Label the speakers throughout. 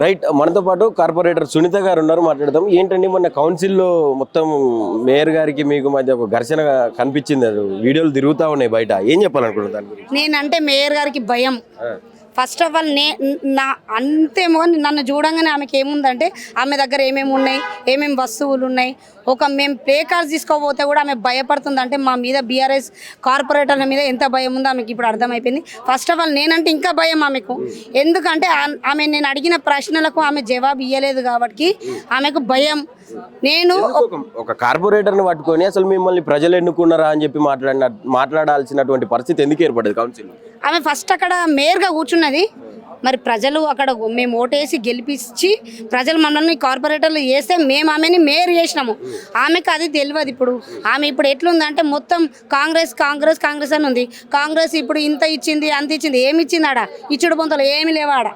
Speaker 1: Right, మనతో పాటు corporator Sunitha గారు ఉన్నారు, మాట్లాడదాం. ఏంటండి మొన్న కౌన్సిల్లో మొత్తం మేయర్ గారికి మీకు మధ్య ఒక ఘర్షణ కనిపించింది, అది వీడియోలు తిరుగుతా ఉన్నాయి బయట. ఏం చెప్పాలనుకుంటున్నారు దాని గురించి?
Speaker 2: నేనంటే మేయర్ గారికి భయం. ఫస్ట్ ఆఫ్ ఆల్ నా అంతేమో నన్ను చూడంగానే ఆమెకి ఏముందంటే ఆమె దగ్గర ఏమేమి ఉన్నాయి, ఏమేమి వస్తువులు ఉన్నాయి, మేము ప్లే కార్డ్స్ తీసుకోపోతే కూడా ఆమె భయపడుతుంది. అంటే మా మీద బీఆర్ఎస్ కార్పొరేటర్ల మీద ఎంత భయం ఉందో ఆమెకి ఇప్పుడు అర్థమైపోయింది. ఫస్ట్ ఆఫ్ ఆల్ నేనంటే ఇంకా భయం ఆమెకు. ఎందుకంటే నేను అడిగిన ప్రశ్నలకు ఆమె జవాబు ఇవ్వలేదు కాబట్టి ఆమెకు భయం. నేను
Speaker 1: ఒక కార్పొరేటర్ని పట్టుకొని అసలు మిమ్మల్ని ప్రజలు ఎన్నుకున్నారా అని చెప్పి మాట్లాడాల్సినటువంటి పరిస్థితి ఎందుకు ఏర్పడదు కౌన్సిల్?
Speaker 2: ఆమె ఫస్ట్ అక్కడ మేయర్గా కూర్చున్నది. మరి ప్రజలు అక్కడ మేము ఓటేసి గెలిపించి ప్రజలు మనల్ని కార్పొరేటర్లు చేస్తే మేము ఆమెని మేయర్ చేసినాము. ఆమెకు అది తెలియదు. ఇప్పుడు ఆమె ఇప్పుడు ఎట్లుందంటే మొత్తం కాంగ్రెస్ కాంగ్రెస్ కాంగ్రెస్ అని ఉంది. కాంగ్రెస్ ఇప్పుడు ఇంత ఇచ్చింది అంత ఇచ్చింది, ఏమి ఇచ్చింది ఆడ? ఇచ్చుడు పొంతలు ఏమి లేవాడ,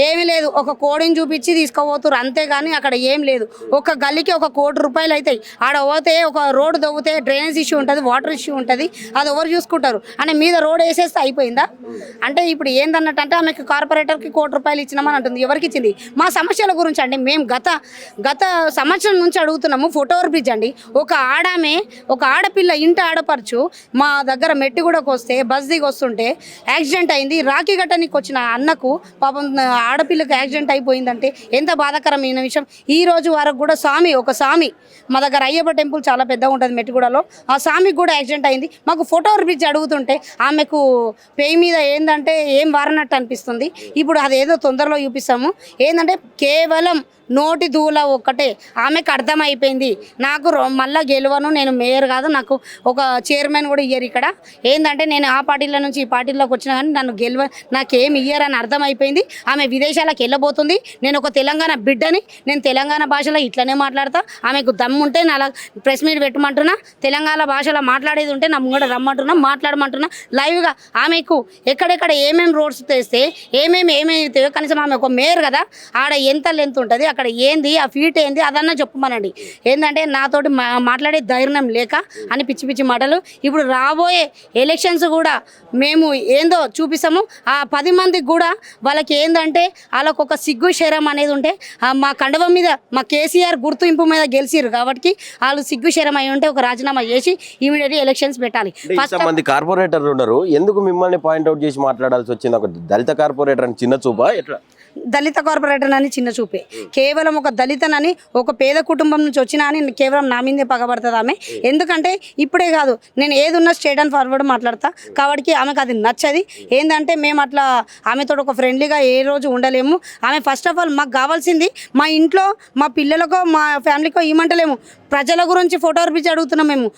Speaker 2: ఏమి లేదు. ఒక కోడిని చూపించి తీసుకుపోతారు అంతేగాని అక్కడ ఏం లేదు. ఒక గల్లీకి ₹1 కోటి అవుతాయి. ఆడ పోతే ఒక రోడ్డు తవ్వుతే డ్రైనేజ్ ఇష్యూ ఉంటుంది, వాటర్ ఇష్యూ ఉంటుంది, అది ఎవరు చూసుకుంటారు? అంటే మీద రోడ్ వేసేస్తే అయిపోయిందా? అంటే ఇప్పుడు ఏందన్నట్టు అంటే ఆమెకు కార్పొరేటర్కి ₹1 కోటి ఇచ్చినామని అంటుంది. ఎవరికి ఇచ్చింది? మా సమస్యల గురించి అండి. మేము గత సంవత్సరం నుంచి అడుగుతున్నాము. ఫుట్ఓవర్ బ్రిడ్జ్ అండి. ఒక ఆడపిల్ల ఇంటి ఆడపరచు మా దగ్గర మెట్టిగూడకు వస్తే బస్ దిగి వస్తుంటే యాక్సిడెంట్ అయింది. రాఖీ గట్టనికి వచ్చిన అన్నకు పాపం ఆడపిల్లకి యాక్సిడెంట్ అయిపోయిందంటే ఎంత బాధాకరమైన విషయం. ఈ రోజు వరకు కూడా ఒక స్వామి మా దగ్గర అయ్యప్ప టెంపుల్ చాలా పెద్దగా ఉంటుంది మెట్టిగూడలో, ఆ స్వామికి కూడా యాక్సిడెంట్ అయింది. మాకు ఫుట్ఓవర్ బ్రిడ్జ్ అడుగుతుంటే ఆమెకు పేయి మీద ఏంటంటే ఏం వారనట్టు అనిపిస్తుంది. ఇప్పుడు అదేదో తొందరలో చూపిస్తాము. ఏంటంటే కేవలం నోటి దూల ఒక్కటే. ఆమెకు అర్థమైపోయింది నాకు మళ్ళీ గెలవను, నేను మేయర్ కాదు, నాకు ఒక చైర్మన్ కూడా ఇయ్యరు ఇక్కడ. ఏంటంటే నేను ఆ పార్టీల నుంచి ఈ పార్టీలోకి వచ్చినా కానీ నాకేం ఇయ్యరని అర్థమైపోయింది. ఆమె విదేశాలకు వెళ్ళబోతుంది. నేను ఒక తెలంగాణ బిడ్డని, నేను తెలంగాణ భాషలో ఇట్లనే మాట్లాడతా. ఆమెకు దమ్ముంటే నా ప్రెస్ మీట్ పెట్టమంటున్నా, తెలంగాణ భాషలో మాట్లాడేది ఉంటే నా ముంగడ రమ్మంటున్నా, మాట్లాడమంటున్నా లైవ్గా. ఆమెకు ఎక్కడెక్కడ ఏమేమి రోడ్స్ తెస్తే ఏమేమి కనీసం ఆమె ఒక మేయర్ కదా, ఆడ ఎంత లెంత్ ఉంటుంది, అక్కడ ఏంది, ఆ ఫీట్ ఏంది అదన్నా చెప్పమనండి. ఏంటంటే నాతోటి మాట్లాడే ధైర్యం లేక అని పిచ్చి పిచ్చి మాటలు. ఇప్పుడు రాబోయే ఎలక్షన్స్ కూడా మేము ఏందో చూపిస్తాము. ఆ 10 మందికి కూడా వాళ్ళకి ఏంటంటే వాళ్ళకు ఒక సిగ్గు శరం అనేది ఉంటే, మా కండవం మీద మా కేసీఆర్ గుర్తింపు మీద గెలిచిరు కాబట్టి వాళ్ళు సిగ్గు శరం అయి ఉంటే ఒక రాజీనామా చేసి ఇమీడియట్గా ఎలక్షన్స్ పెట్టాలి.
Speaker 1: ఫస్ట్ మంది కార్పొరేటర్లు ఉన్నారు, ఎందుకు మిమ్మల్ని పాయింట్అవుట్ చేసి మాట్లాడాల్సి వచ్చింది? ఒక దళిత కార్పొరేటర్ అని చిన్న చూపా? ఎట్లా
Speaker 2: దళిత కార్పొరేటర్ అని చిన్న చూపే. కేవలం ఒక దళితనని, ఒక పేద కుటుంబం నుంచి వచ్చినా అని కేవలం నా మీదే పగబడుతుంది ఆమె. ఎందుకంటే ఇప్పుడే కాదు, నేను ఏదున్నా స్ట్రేట్ అండ్ ఫార్వర్డ్ మాట్లాడతా కాబట్టి ఆమెకు అది నచ్చది. ఏంటంటే మేము అట్లా ఆమెతో ఒక ఫ్రెండ్లీగా ఏ రోజు ఉండలేము. ఆమె ఫస్ట్ ఆఫ్ ఆల్ మాకు కావాల్సింది మా ఇంట్లో మా పిల్లలకో మా ఫ్యామిలీకో ఇవ్వమంటలేము, ప్రజల గురించి ఫోటోలు పిచ్చి అడుగుతున్నాం. మేము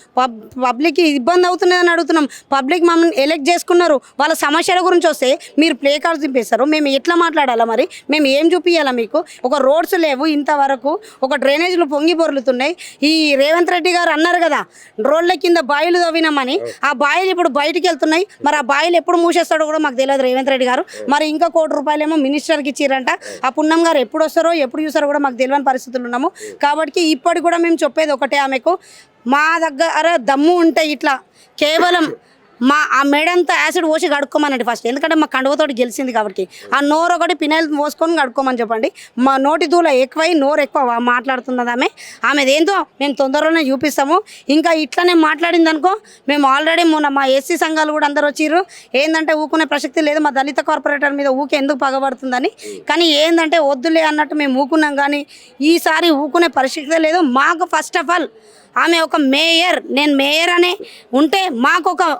Speaker 2: పబ్లిక్కి ఇబ్బంది అవుతున్నదని అడుగుతున్నాం. పబ్లిక్ మమ్మల్ని ఎలెక్ట్ చేసుకున్నారు, వాళ్ళ సమస్యల గురించి వస్తే మీరు ప్లే కార్డ్స్ దింపేస్తారు. మేము ఎట్లా మాట్లాడాలా? మరి మేము ఏం చూపించాలా మీకు? ఒక రోడ్స్ లేవు ఇంతవరకు, ఒక డ్రైనేజ్లు పొంగి పొరులుతున్నాయి. ఈ రేవంత్ రెడ్డి గారు అన్నారు కదా రోడ్ల కింద బాయిలు తవ్వినామని, ఆ బాయిలు ఇప్పుడు బయటికి వెళ్తున్నాయి. మరి ఆ బాయిలు ఎప్పుడు మూసేస్తాడో కూడా మాకు తెలియదు రేవంత్ రెడ్డి గారు. మరి ఇంకా ₹1 కోటి ఏమో మినిస్టర్కి ఇచ్చిరంట. ఆ పుణ్యం గారు ఎప్పుడు వస్తారో ఎప్పుడు చూస్తారో కూడా మాకు తెలియని పరిస్థితులు ఉన్నాము. కాబట్టి ఇప్పటికి కూడా మేము చెప్పేది ఒకటే, ఆమెకు మా దగ్గర దమ్ము ఉంటే ఇట్లా కేవలం ఆ మేడంతా యాసిడ్ పోసి కడుక్కోమనండి ఫస్ట్. ఎందుకంటే మా కండువతోటి గెలిచింది కాబట్టి ఆ నోరు ఒకటి పినాయిల్ పోసుకొని కడుక్కోమని చెప్పండి. మా నోటి దూల ఎక్కువై నోరు ఎక్కువ మాట్లాడుతున్నది ఆమెదేంతో మేము తొందరలోనే చూపిస్తాము. ఇంకా ఇట్లనే మాట్లాడింది అనుకో, మేము ఆల్రెడీ మా ఎస్సీ సంఘాలు కూడా అందరు వచ్చిర్రు. ఏంటంటే ఊకునే ప్రసక్తి లేదు, మా దళిత కార్పొరేటర్ మీద ఊకే ఎందుకు పగబడుతుందని. కానీ ఏంటంటే వద్దులే అన్నట్టు మేము ఊకున్నాం. కానీ ఈసారి ఊకునే పరిస్థితి లేదు మాకు. ఫస్ట్ ఆఫ్ ఆల్ ఆమె ఒక మేయర్, నేను మేయర్ అనే ఉంటే మాకు ఒక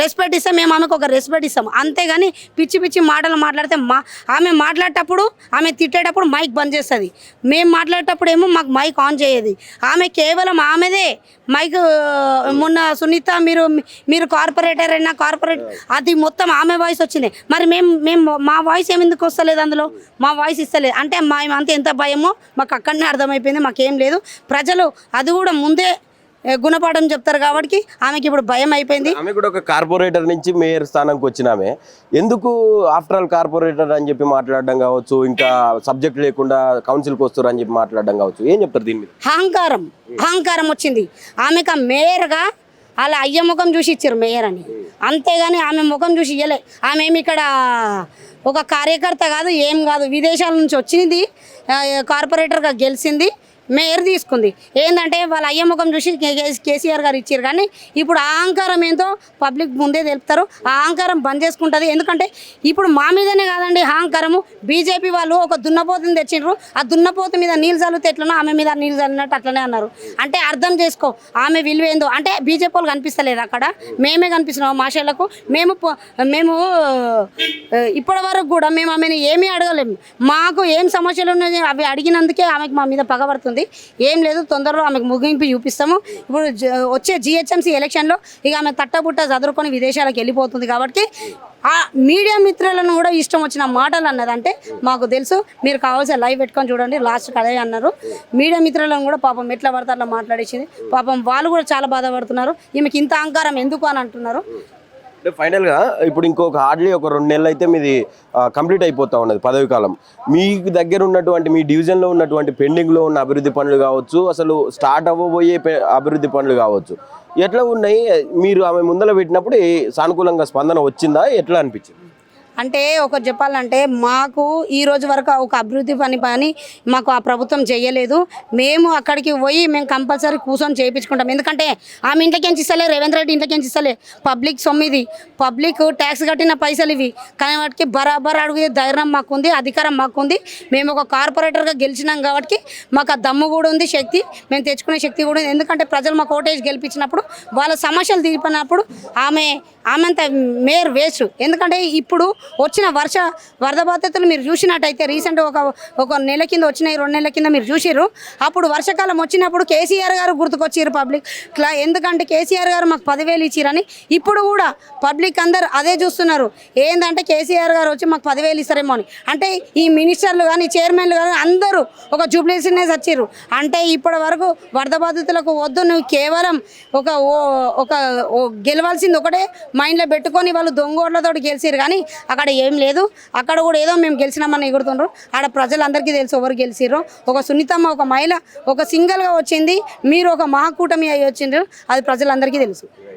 Speaker 2: రెస్పెక్ట్ ఇస్తాం, మేము ఆమెకు ఒక రెస్పెక్ట్ ఇస్తాము. అంతేగాని పిచ్చి పిచ్చి మాటలు మాట్లాడితే ఆమె మాట్లాడేటప్పుడు, ఆమె తిట్టేటప్పుడు మైక్ బంద్ చేస్తుంది. మేము మాట్లాడేటప్పుడు ఏమో మాకు మైక్ ఆన్ చేయదు. ఆమె కేవలం ఆమెదే మైక్. మొన్న సునీత మీరు కార్పొరేటర్ అయినా అది మొత్తం ఆమె వాయిస్ వచ్చింది. మరి మేము మా వాయిస్ ఏమెందుకు వస్తలేదు? అందులో మా వాయిస్ ఇస్తలేదు అంటే మేమంతా ఎంత భయమో మాకు అక్కడనే అర్థమైపోయింది. మాకేం లేదు, ప్రజలు అది కూడా ముందే గుణపాఠం చెప్తారు కాబట్టి ఆమెకి ఇప్పుడు భయం అయిపోయింది.
Speaker 1: ఆమె కూడా ఒక కార్పొరేటర్ నుంచి మేయర్ స్థానంకి వచ్చిన ఆమె ఎందుకు ఆఫ్టర్ ఆల్ కార్పొరేటర్ అని చెప్పి మాట్లాడడం కావచ్చు, ఇంకా సబ్జెక్ట్ లేకుండా కౌన్సిల్కి వస్తారు అని చెప్పి మాట్లాడడం కావచ్చు, ఏం చెప్తారు దీని మీద?
Speaker 2: అహంకారం వచ్చింది ఆమెకు. ఆ మేయర్గా అలా అయ్య ముఖం చూసి ఇచ్చారు మేయర్ అని, అంతేగాని ఆమె ముఖం చూసి ఇయ్యలే. ఆమె ఏమి ఇక్కడ ఒక కార్యకర్త కాదు, ఏం కాదు, విదేశాల నుంచి వచ్చింది, కార్పొరేటర్గా గెలిచింది, మేయర్ తీసుకుంది. ఏంటంటే వాళ్ళ అయ్య ముఖం చూసి కేసీఆర్ గారు ఇచ్చారు. కానీ ఇప్పుడు ఆ అహంకారం ఏంటో పబ్లిక్ ముందే తెలుపుతారు. ఆ అహంకారం బంద్ చేసుకుంటుంది. ఎందుకంటే ఇప్పుడు మా మీదనే కాదండి అహంకారము, బీజేపీ వాళ్ళు ఒక దున్నపోతుని తెచ్చిండ్రు. ఆ దున్నపోతు మీద నీళ్ళు చల్లితే ఎట్లనో ఆమె మీద నీళ్ళు చల్లినట్టు అట్లనే అన్నారు. అంటే అర్థం చేసుకో ఆమె విలువ ఏందో. అంటే బీజేపీ వాళ్ళు కనిపిస్తలేదు అక్కడ, మేమే కనిపిస్తున్నాం మాషేళ్లకు. మేము ఇప్పటి వరకు కూడా మేము ఆమెను ఏమీ అడగలేము. మాకు ఏం సమస్యలు ఉన్నాయో అవి అడిగినందుకే ఆమెకు మా మీద పగబడుతుంది. ఏం లేదు, తొందరలో ఆమెకు ముగింపు చూపిస్తాము. ఇప్పుడు వచ్చే జిహెచ్ఎంసీ ఎలక్షన్లో ఇక ఆమె తట్టబుట్ట చదువుకొని విదేశాలకు వెళ్ళిపోతుంది. కాబట్టి ఆ మీడియా మిత్రులను కూడా ఇష్టం వచ్చిన మాటలు అన్నదంటే మాకు తెలుసు. మీరు కావాల్సిన లైవ్ పెట్టుకొని చూడండి, లాస్ట్కి అదే అన్నారు. మీడియా మిత్రులను కూడా పాపం ఎట్లా పడితే అట్లా మాట్లాడేసింది. పాపం వాళ్ళు కూడా చాలా బాధపడుతున్నారు. ఈమెకి ఇంత అహంకారం ఎందుకు అని అంటున్నారు.
Speaker 1: అంటే ఫైనల్గా ఇప్పుడు ఇంకొక హార్డ్లీ ఒక 2 నెలలు అయితే మీది కంప్లీట్ అయిపోతా ఉన్నది పదవి కాలం. మీ దగ్గర ఉన్నటువంటి మీ డివిజన్లో ఉన్నటువంటి పెండింగ్లో ఉన్న అభివృద్ధి పనులు కావచ్చు, అసలు స్టార్ట్ అవ్వబోయే అభివృద్ధి పనులు కావచ్చు, ఎట్లా ఉన్నాయి? మీరు ఆమె ముందర పెట్టినప్పుడు సానుకూలంగా స్పందన వచ్చిందా? ఎట్లా అనిపించింది?
Speaker 2: అంటే ఒకటి చెప్పాలంటే మాకు ఈ రోజు వరకు ఒక అభివృద్ధి పని మాకు ఆ ప్రభుత్వం చేయలేదు. మేము అక్కడికి పోయి మేము కంపల్సరీ కూర్చొని చేయించుకుంటాం. ఎందుకంటే ఆమె ఇంట్లోకి ఇస్తలే, రేవంత్ రెడ్డి ఇంట్లోకి ఇస్తలే. పబ్లిక్ సొమ్మిది, పబ్లిక్ ట్యాక్స్ కట్టిన పైసలు ఇవి. కానీ వాటికి బరాబర్ అడుగు ధైర్యం మాకుంది, అధికారం మాకుంది. మేము ఒక కార్పొరేటర్గా గెలిచినాం కాబట్టి మాకు ఆ దమ్ము కూడా ఉంది, శక్తి మేము తెచ్చుకునే శక్తి కూడా ఉంది. ఎందుకంటే ప్రజలు మాకు ఓటేసి గెలిపించినప్పుడు వాళ్ళ సమస్యలు తీర్పినప్పుడు ఆమెంత మేయర్ వేస్ట్. ఎందుకంటే ఇప్పుడు వచ్చిన వరద బాధితులు మీరు చూసినట్టయితే రీసెంట్ ఒక నెల కింద వచ్చినాయి, 2 నెలల కింద మీరు చూసిర్రు. అప్పుడు వర్షాకాలం వచ్చినప్పుడు కేసీఆర్ గారు గుర్తుకొచ్చిర్రు పబ్లిక్. ఎందుకంటే కేసీఆర్ గారు మాకు 10,000 ఇచ్చిరని. ఇప్పుడు కూడా పబ్లిక్ అందరు అదే చూస్తున్నారు. ఏంటంటే కేసీఆర్ గారు వచ్చి మాకు 10,000 ఇస్తారేమో అని. అంటే ఈ మినిస్టర్లు కానీ చైర్మన్లు కానీ అందరూ ఒక జూబ్లీస్నే వచ్చిర్రు. అంటే ఇప్పటి వరకు వరద బాధితులకు వద్దు, నువ్వు కేవలం ఒక గెలవాల్సింది ఒకటే మైండ్లో పెట్టుకొని వాళ్ళు దొంగోట్లతో గెలిచిరు. కానీ అక్కడ ఏం లేదు. అక్కడ కూడా ఏదో మేము గెలిచినామని ఎగురుతుండ్రు. ఆడ ప్రజలందరికీ తెలుసు ఎవరు గెలిచిర్రు. ఒక సునీతమ్మ, ఒక మహిళ, ఒక సింగిల్గా వచ్చింది. మీరు ఒక మహాకూటమి అయ్యి వచ్చిండ్రు, అది ప్రజలందరికీ తెలుసు.